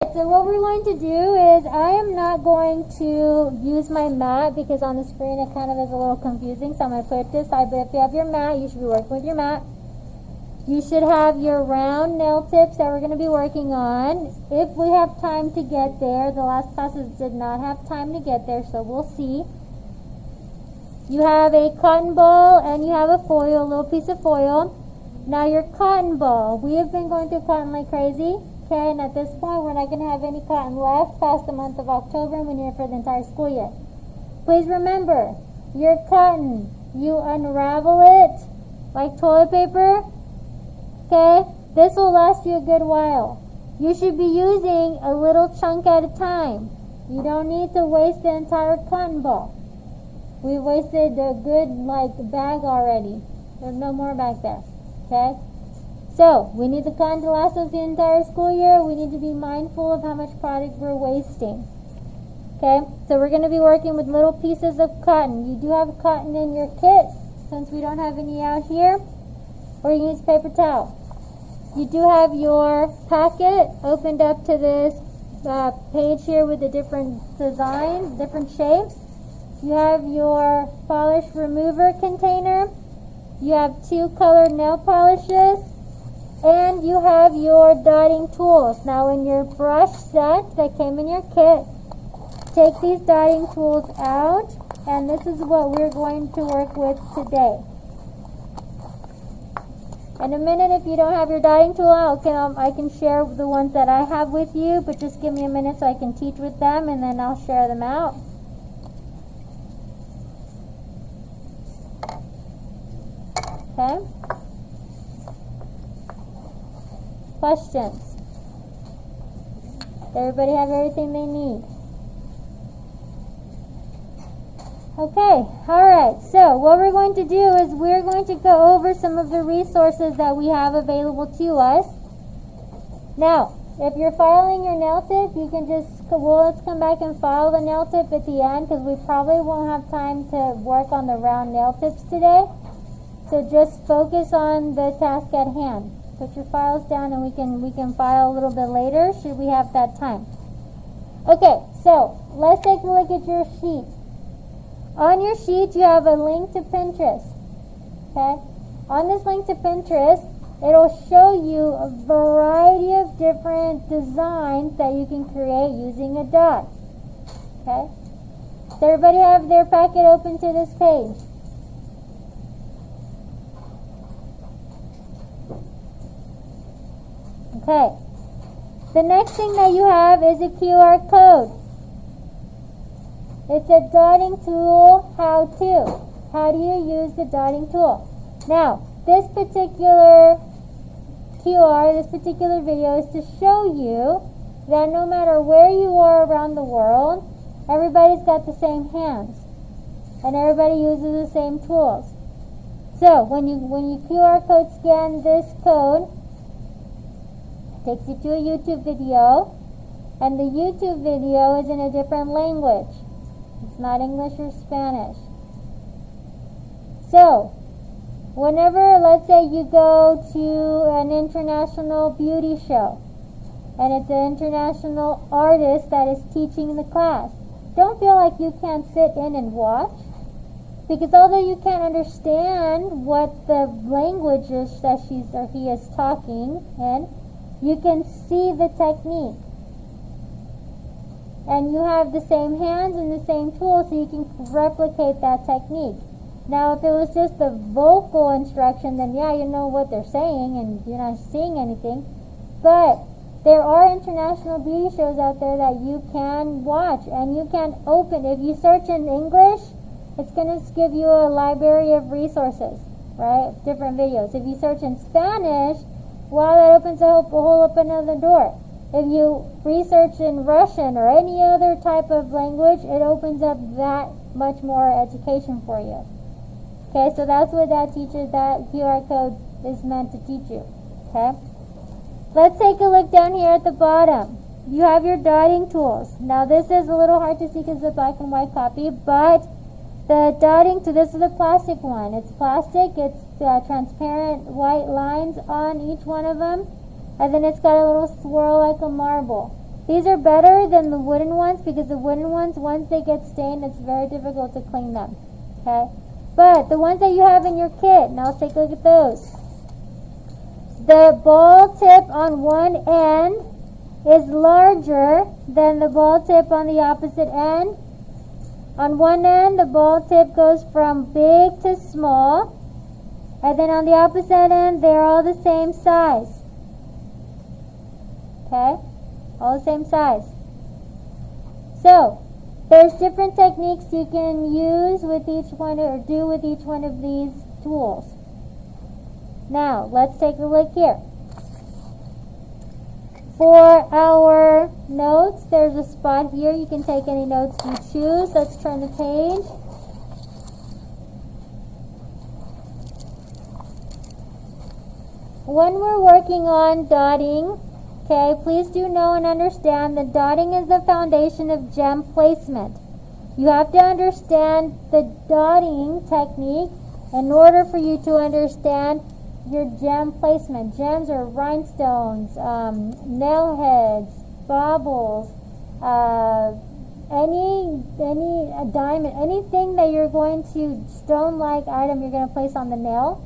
So what we're going to do is I am not going to use my mat because on the screen it kind of is a little confusing. So I'm going to put it to the side. But if you have your mat, you should be working with your mat. You should have your round nail tips that we're going to be working on. If we have time to get there. The last classes did not have time to get there, so we'll see. You have a cotton ball and you have a foil, a little piece of foil. Now your cotton ball. We have been going through cotton like crazy. Okay, and at this point, we're not going to have any cotton left past the month of October, and we're here for the entire school year. Please remember, your cotton, you unravel it like toilet paper. Okay, this will last you a good while. You should be using a little chunk at a time. You don't need to waste the entire cotton ball. We wasted a good bag already. There's no more back there. Okay. So, we need the cotton to last us the entire school year. We need to be mindful of how much product we're wasting. Okay, so we're going to be working with little pieces of cotton. You do have cotton in your kit, since we don't have any out here. Or you can use paper towel. You do have your packet opened up to this page here with the different designs, different shapes. You have your polish remover container. You have 2 colored nail polishes. And you have your dotting tools. Now in your brush set that came in your kit, take these dotting tools out, and this is what we're going to work with today. In a minute, if you don't have your dotting tool out, I can share the ones that I have with you, but just give me a minute so I can teach with them, and then I'll share them out. Okay? Questions? Everybody have everything they need? Okay, alright, so what we're going to do is we're going to go over some of the resources that we have available to us. Now, if you're filing your nail tip, you can let's come back and file the nail tip at the end because we probably won't have time to work on the round nail tips today. So just focus on the task at hand. Put your files down and we can file a little bit later should we have that time. Okay, so let's take a look at your sheet. On your sheet you have a link to Pinterest. Okay? On this link to Pinterest, it'll show you a variety of different designs that you can create using a dot. Okay? Does everybody have their packet open to this page? Okay, the next thing that you have is a QR code. It's a dotting tool how-to. How do you use the dotting tool? Now, this particular QR, this particular video is to show you that no matter where you are around the world, everybody's got the same hands. And everybody uses the same tools. So, when you QR code scan this code, takes you to a YouTube video, and the YouTube video is in a different language. It's not English or Spanish. So, whenever, let's say you go to an international beauty show, and it's an international artist that is teaching the class, don't feel like you can't sit in and watch, because although you can't understand what the language is that he is talking in, you can see the technique. And you have the same hands and the same tools so you can replicate that technique. Now, if it was just the vocal instruction, then yeah, you know what they're saying and you're not seeing anything. But there are international beauty shows out there that you can watch and you can open. If you search in English, it's going to give you a library of resources, right? Different videos. If you search in Spanish, well, that opens a whole up another door. If you research in Russian or any other type of language, it opens up that much more education for you. Okay, so that's what that teaches, that QR code is meant to teach you. Okay? Let's take a look down here at the bottom. You have your dotting tools. Now this is a little hard to see because it's a black and white copy, but the dotting tool, this is the plastic one. It's plastic, it's transparent white lines on each one of them, and then it's got a little swirl like a marble. These are better than the wooden ones because the wooden ones, once they get stained, it's very difficult to clean them. Okay? But the ones that you have in your kit, now let's take a look at those. The ball tip on one end is larger than the ball tip on the opposite end. On one end, the ball tip goes from big to small. And then on the opposite end, they're all the same size. Okay? All the same size. So, there's different techniques you can use with each one or do with each one of these tools. Now, let's take a look here. For our notes, there's a spot here. You can take any notes you choose. Let's turn the page. When we're working on dotting, okay, please do know and understand that dotting is the foundation of gem placement. You have to understand the dotting technique in order for you to understand your gem placement. Gems are rhinestones, nail heads, baubles, any diamond, anything that you're going to, stone-like item you're going to place on the nail.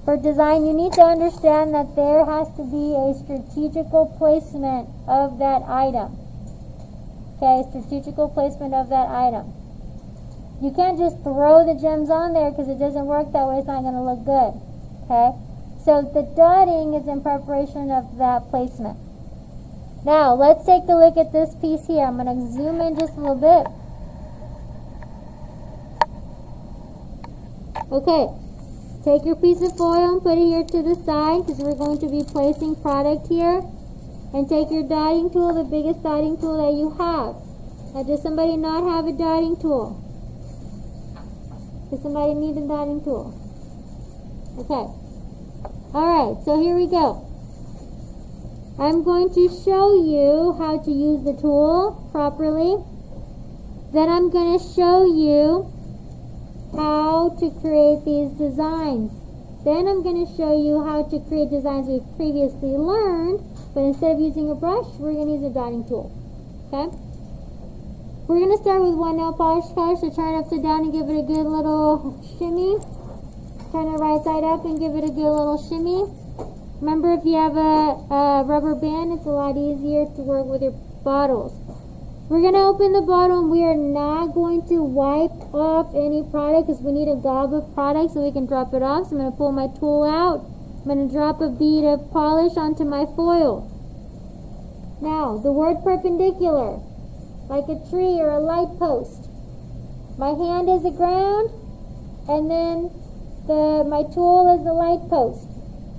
For design, you need to understand that there has to be a strategical placement of that item. Okay, strategical placement of that item. You can't just throw the gems on there because it doesn't work that way. It's not going to look good. Okay, so the dotting is in preparation of that placement. Now, let's take a look at this piece here. I'm going to zoom in just a little bit. Okay. Take your piece of foil and put it here to the side because we're going to be placing product here. And take your dotting tool, the biggest dotting tool that you have. Now, does somebody not have a dotting tool? Does somebody need a dotting tool? Okay. Alright, so here we go. I'm going to show you how to use the tool properly. Then I'm going to show you how to create these designs. Then I'm going to show you how to create designs we've previously learned, but instead of using a brush, we're going to use a dotting tool. Okay? We're going to start with one nail polish color, so turn it upside down and give it a good little shimmy. Turn it right side up and give it a good little shimmy. Remember, if you have a rubber band, it's a lot easier to work with your bottles. We're going to open the bottle and we are not going to wipe off any product because we need a gob of product so we can drop it off. So I'm going to pull my tool out. I'm going to drop a bead of polish onto my foil. Now, the word perpendicular, like a tree or a light post. My hand is the ground and then my tool is the light post.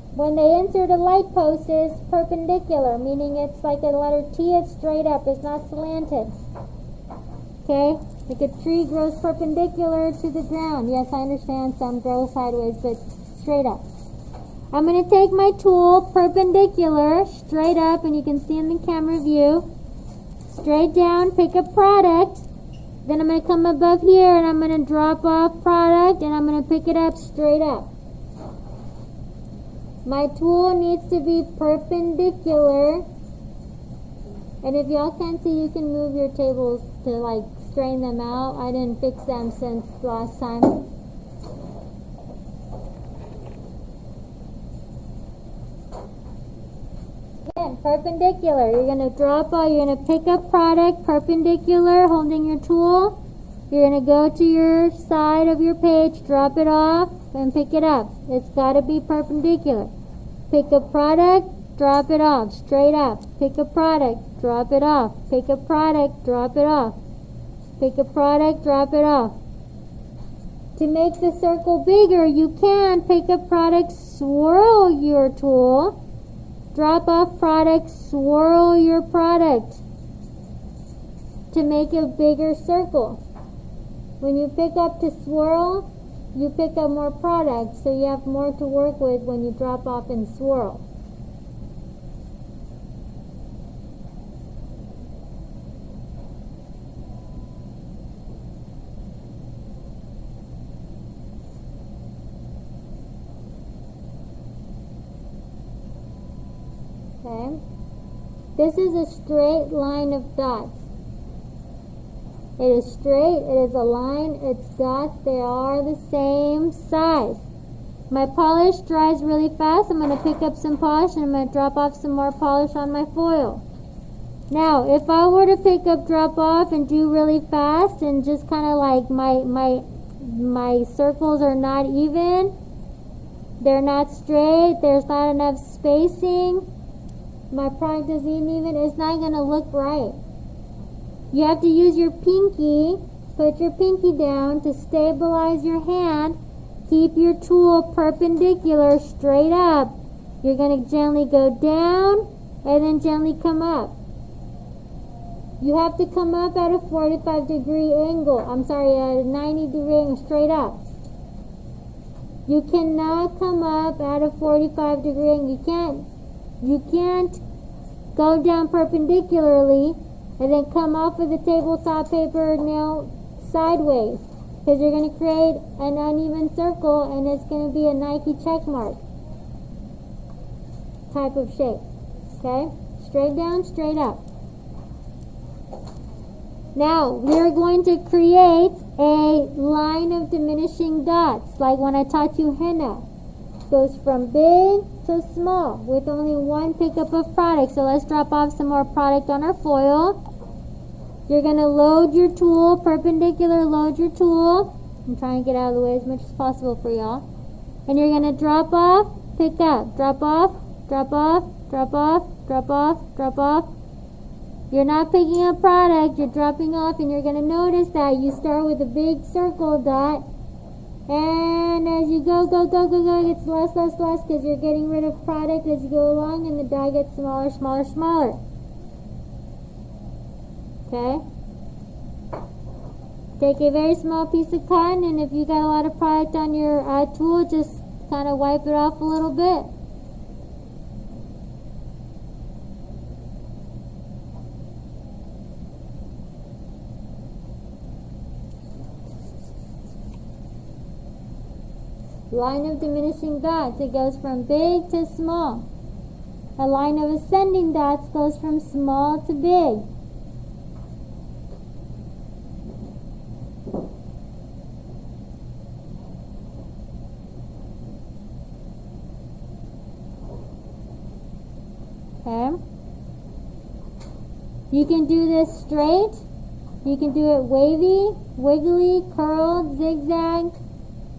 When they insert a light post, is perpendicular, meaning it's like a letter T, it's straight up, it's not slanted. Okay? Like a tree grows perpendicular to the ground. Yes, I understand some grow sideways, but straight up. I'm going to take my tool perpendicular, straight up, and you can see in the camera view. Straight down, pick a product. Then I'm going to come above here and I'm going to drop off product and I'm going to pick it up straight up. My tool needs to be perpendicular. And if y'all can't see, you can move your tables to like strain them out. I didn't fix them since last time. Again, perpendicular. You're going to drop out, you're going to pick up product perpendicular, holding your tool. You're going to go to your side of your page, drop it off, and pick it up. It's got to be perpendicular. Pick a product, drop it off, straight up. Pick a product, drop it off. Pick a product, drop it off. Pick a product, drop it off. To make the circle bigger, you can pick a product, swirl your tool, drop off product, swirl your product to make a bigger circle. When you pick up to swirl, you pick up more product, so you have more to work with when you drop off and swirl. Okay. This is a straight line of dots. It is straight, it is a line, it's dots, they are the same size. My polish dries really fast. I'm going to pick up some polish and I'm going to drop off some more polish on my foil. Now, if I were to pick up, drop off, and do really fast and just kind of like my circles are not even, they're not straight, there's not enough spacing, my product isn't even, it's not going to look right. You have to use your pinky, put your pinky down to stabilize your hand. Keep your tool perpendicular, straight up. You're going to gently go down and then gently come up. You have to come up at a 45-degree angle. At a 90-degree angle, straight up. You cannot come up at a 45-degree angle. You can't go down perpendicularly and then come off of the tabletop paper nail sideways, because you're going to create an uneven circle and it's going to be a Nike check mark type of shape. Okay? Straight down, straight up. Now, we're going to create a line of diminishing dots, like when I taught you henna. Goes from big to small with only one pickup of product. So let's drop off some more product on our foil. You're going to load your tool, perpendicular, load your tool. I'm trying to get out of the way as much as possible for y'all. And you're going to drop off, pick up, drop off, drop off, drop off, drop off, drop off. You're not picking up product, you're dropping off, and you're going to notice that you start with a big circle dot. And as you go, it gets less, because you're getting rid of product as you go along, and the dot gets smaller, smaller, smaller. Okay? Take a very small piece of cotton, and if you got a lot of product on your tool, just kind of wipe it off a little bit. Line of diminishing dots, it goes from big to small. A line of ascending dots goes from small to big. Okay? You can do this straight. You can do it wavy, wiggly, curled, zigzag.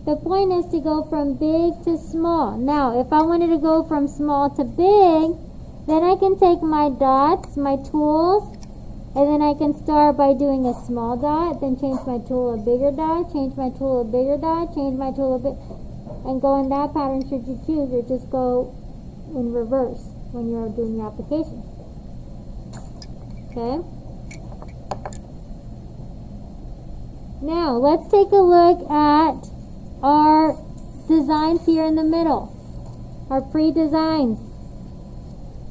The point is to go from big to small. Now, if I wanted to go from small to big, then I can take my dots, my tools, and then I can start by doing a small dot, then change my tool a bigger dot, change my tool a bigger dot, change my tool a bit, and go in that pattern should you choose, or just go in reverse when you're doing the application. Okay? Now, let's take a look at our designs here in the middle, our pre-designs.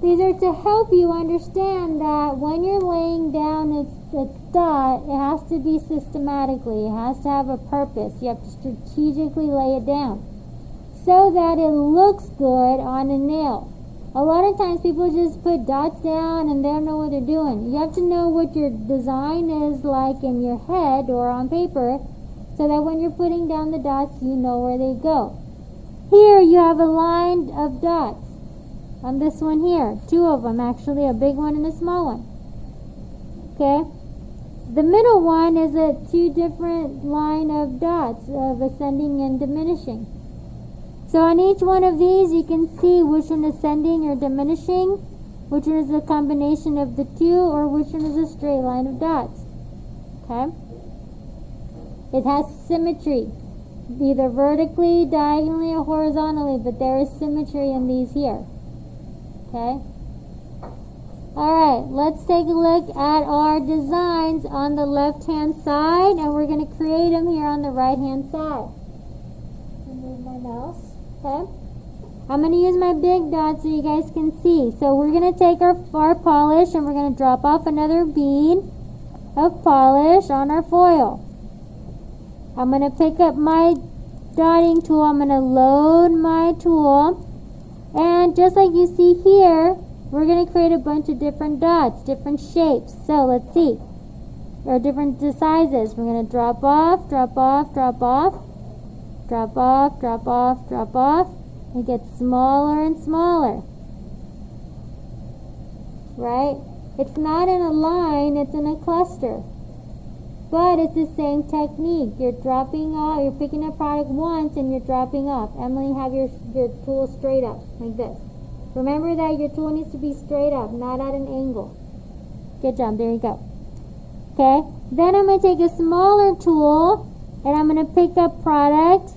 These are to help you understand that when you're laying down a dot, it has to be systematically. It has to have a purpose. You have to strategically lay it down so that it looks good on a nail. A lot of times people just put dots down and they don't know what they're doing. You have to know what your design is like in your head or on paper, so that when you're putting down the dots, you know where they go. Here you have a line of dots. On this one here, two of them actually, a big one and a small one. Okay? The middle one is a two different line of dots of ascending and diminishing. So on each one of these, you can see which one is ascending or diminishing, which one is a combination of the two, or which one is a straight line of dots. Okay? It has symmetry, either vertically, diagonally, or horizontally, but there is symmetry in these here. Okay? Alright, let's take a look at our designs on the left-hand side, and we're going to create them here on the right-hand side. Move my mouse. Okay? I'm going to use my big dot so you guys can see. So we're going to take our polish, and we're going to drop off another bead of polish on our foil. I'm going to pick up my dotting tool. I'm going to load my tool. And just like you see here, we're going to create a bunch of different dots, different shapes. So let's see. There are different sizes. We're going to drop off, drop off, drop off, drop off, drop off, drop off. It gets smaller and smaller. Right? It's not in a line, it's in a cluster. But it's the same technique. You're dropping off, you're picking up product once and you're dropping off. Emily, have your tool straight up, like this. Remember that your tool needs to be straight up, not at an angle. Good job, there you go. Okay, then I'm going to take a smaller tool and I'm going to pick up product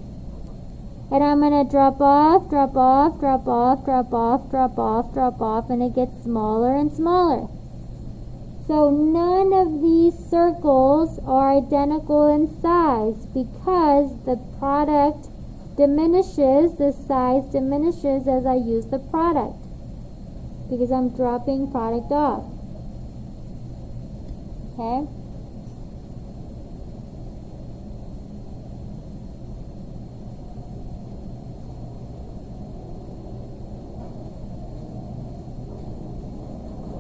and I'm going to drop off, drop off, drop off, drop off, drop off, drop off, and it gets smaller and smaller. So none of these circles are identical in size because the product diminishes, the size diminishes as I use the product because I'm dropping product off. Okay?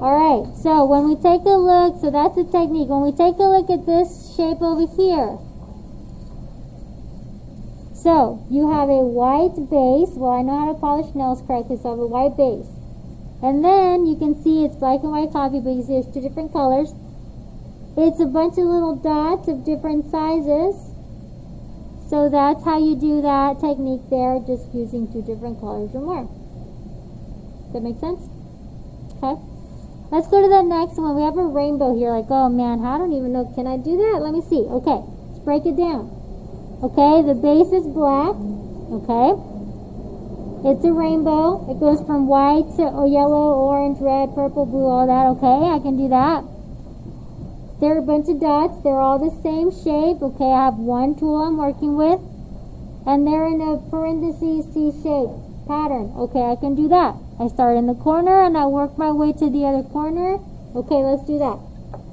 Alright, so when we take a look, so that's the technique. When we take a look at this shape over here, so you have a white base. Well, I know how to polish nails correctly, so I have a white base. And then you can see it's black and white copy, but you see there's two different colors. It's a bunch of little dots of different sizes. So that's how you do that technique there, just using two different colors or more. Does that make sense? Okay. Let's go to the next one. We have a rainbow here. Like, oh man, I don't even know. Can I do that? Let me see. Okay, let's break it down. Okay, the base is black. Okay. It's a rainbow. It goes from white to yellow, orange, red, purple, blue, all that. Okay, I can do that. There are a bunch of dots. They're all the same shape. Okay, I have one tool I'm working with. And they're in a parentheses C shape pattern. Okay, I can do that. I start in the corner and I work my way to the other corner. Okay, let's do that.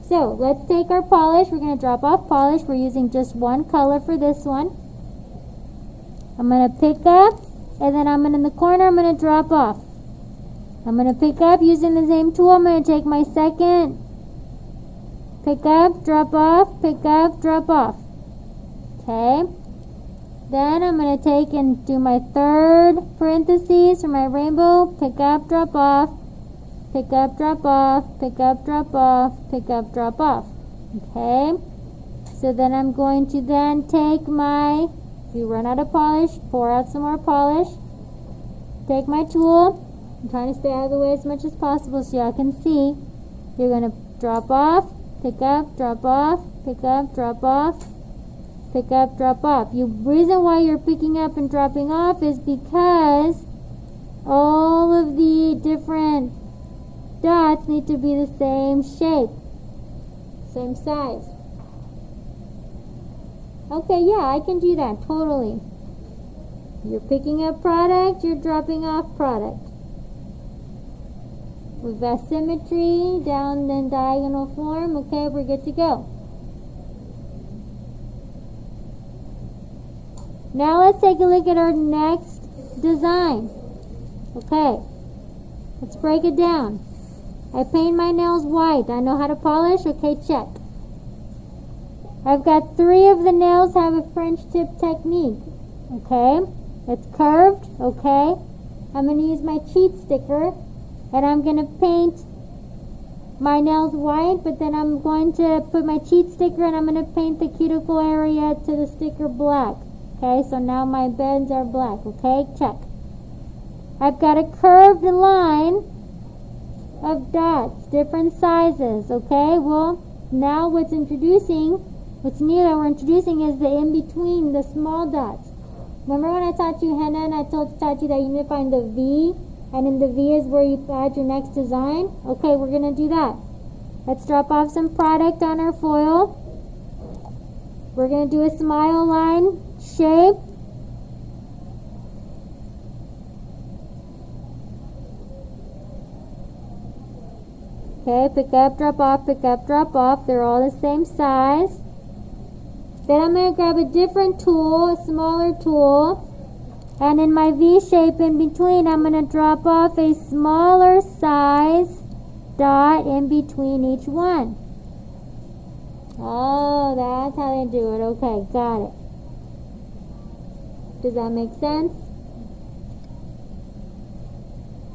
So, let's take our polish. We're going to drop off polish. We're using just one color for this one. I'm going to pick up, and then in the corner, I'm going to drop off. I'm going to pick up using the same tool. I'm going to take my second, pick up, drop off, pick up, drop off. Okay. Then I'm going to take and do my third parentheses for my rainbow. Pick up, drop off. Pick up, drop off. Pick up, drop off. Pick up, drop off. Okay. So then I'm going to then take my, if you run out of polish, pour out some more polish. Take my tool. I'm trying to stay out of the way as much as possible so y'all can see. You're going to drop off, pick up, drop off, pick up, drop off. Pick up, drop off. The reason why you're picking up and dropping off is because all of the different dots need to be the same shape, same size. Okay, yeah, I can do that, totally. You're picking up product, you're dropping off product. We've got symmetry down in diagonal form. Okay, we're good to go. Now let's take a look at our next design. Okay, let's break it down. I paint my nails white. I know how to polish. Okay, check. I've got 3 of the nails have a French tip technique. Okay, it's curved. Okay, I'm going to use my cheat sticker and I'm going to paint my nails white, but then I'm going to put my cheat sticker and I'm going to paint the cuticle area to the sticker black. Okay, so now my bends are black. Okay, check. I've got a curved line of dots, different sizes. Okay, well, now what's new that we're introducing is the in-between, the small dots. Remember when I taught you henna and I taught you that you need to find the V, and in the V is where you add your next design? Okay, we're going to do that. Let's drop off some product on our foil. We're going to do a smile line shape. Okay, pick up, drop off, pick up, drop off. They're all the same size. Then I'm going to grab a different tool, a smaller tool, And in my V shape in between, I'm going to drop off a smaller size dot in between each one. Oh, that's how they do it. Okay, got it. Does that make sense?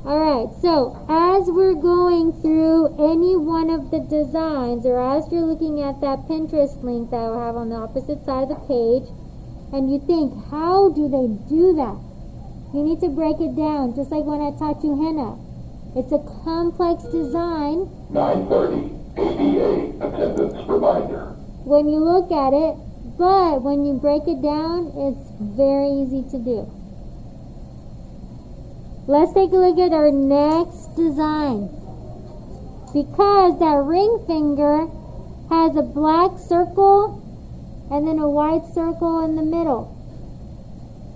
Alright, so as we're going through any one of the designs, or as you're looking at that Pinterest link that I have on the opposite side of the page, and you think, how do they do that? You need to break it down, just like when I taught you henna. It's a complex design. 9:30 ABA attendance reminder. When you look at it, but when you break it down, it's very easy to do. Let's take a look at our next design. Because that ring finger has a black circle and then a white circle in the middle.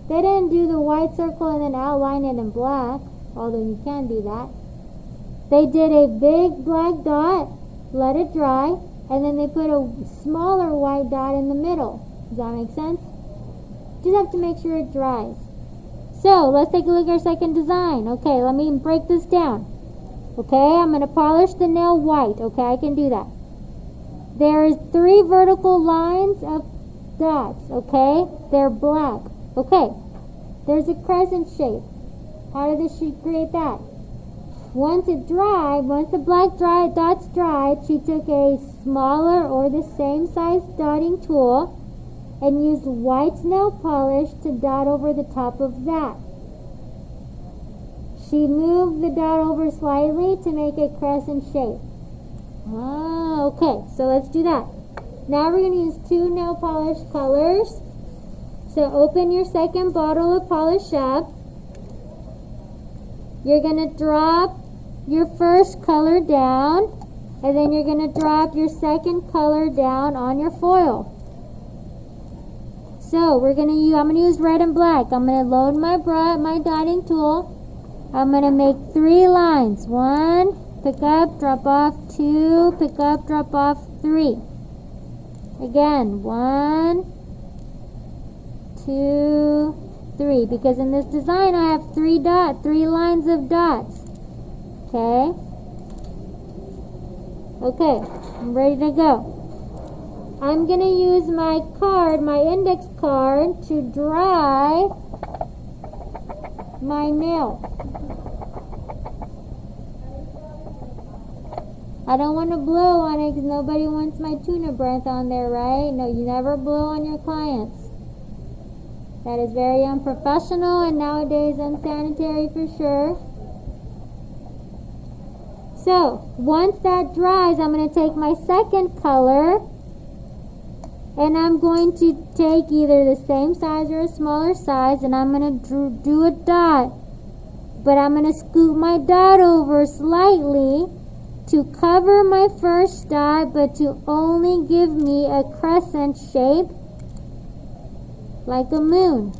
They didn't do the white circle and then outline it in black, although you can do that. They did a big black dot, let it dry, and then they put a smaller white dot in the middle. Does that make sense? Just have to make sure it dries. So, let's take a look at our second design. Okay, let me break this down. Okay, I'm going to polish the nail white. Okay, I can do that. There is 3 vertical lines of dots. Okay, they're black. Okay, there's a crescent shape. How did she create that? Once the black dots dried, she took a smaller or the same size dotting tool and used white nail polish to dot over the top of that. She moved the dot over slightly to make a crescent shape. Okay, so let's do that. Now we're going to use 2 nail polish colors. So open your second bottle of polish up. You're going to drop your first color down, and then you're going to drop your second color down on your foil. So I'm going to use red and black. I'm going to load my dotting tool. I'm going to make 3 lines. 1, pick up, drop off. 2, pick up, drop off. 3. Again, 1, 2, 3. Because in this design I have 3 lines of dots. Okay, I'm ready to go. I'm going to use my index card, to dry my nail. I don't want to blow on it because nobody wants my tuna breath on there, right? No, you never blow on your clients. That is very unprofessional and nowadays unsanitary for sure. So, once that dries, I'm going to take my second color, and I'm going to take either the same size or a smaller size, and I'm going to do a dot. But I'm going to scoot my dot over slightly to cover my first dot, but to only give me a crescent shape like a moon.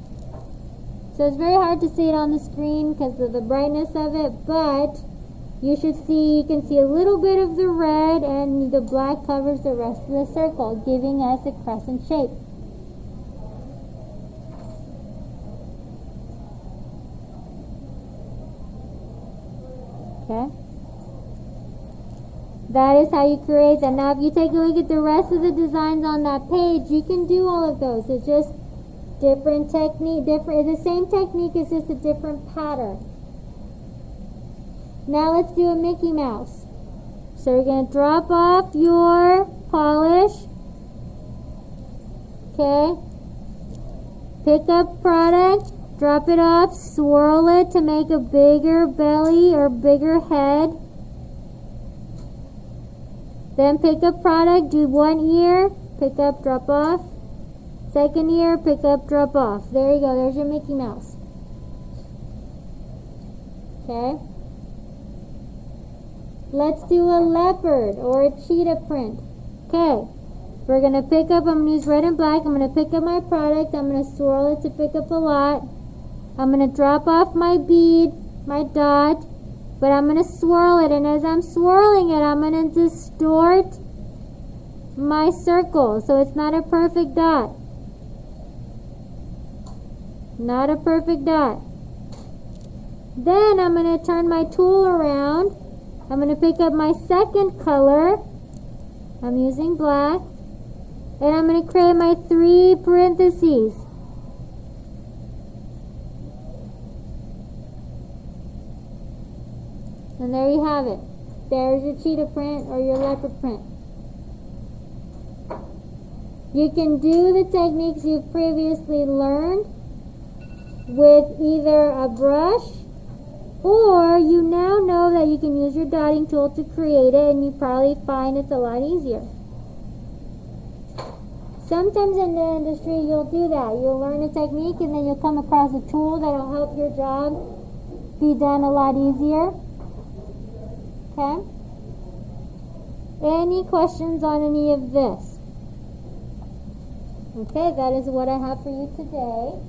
So it's very hard to see it on the screen because of the brightness of it, but you can see a little bit of the red, and the black covers the rest of the circle, giving us a crescent shape. Okay? That is how you create them. Now if you take a look at the rest of the designs on that page, you can do all of those. It's just different technique, the same technique, is just a different pattern. Now let's do a Mickey Mouse. So you're going to drop off your polish. Okay. Pick up product, drop it off, swirl it to make a bigger belly or bigger head. Then pick up product, do 1 ear, pick up, drop off. Second ear, pick up, drop off. There you go, there's your Mickey Mouse. Okay. Let's do a leopard or a cheetah print. Okay, we're going to pick up, I'm going to use red and black. I'm going to pick up my product. I'm going to swirl it to pick up a lot. I'm going to drop off my bead, my dot, but I'm going to swirl it. And as I'm swirling it, I'm going to distort my circle so it's not a perfect dot. Not a perfect dot. Then I'm going to turn my tool around. I'm going to pick up my second color. I'm using black. And I'm going to create my 3 parentheses. And there you have it. There's your cheetah print or your leopard print. You can do the techniques you've previously learned with either a brush, or you now know that you can use your dotting tool to create it, and you probably find it's a lot easier. Sometimes in the industry you'll do that. You'll learn a technique and then you'll come across a tool that'll help your job be done a lot easier. Okay? Any questions on any of this? Okay, that is what I have for you today.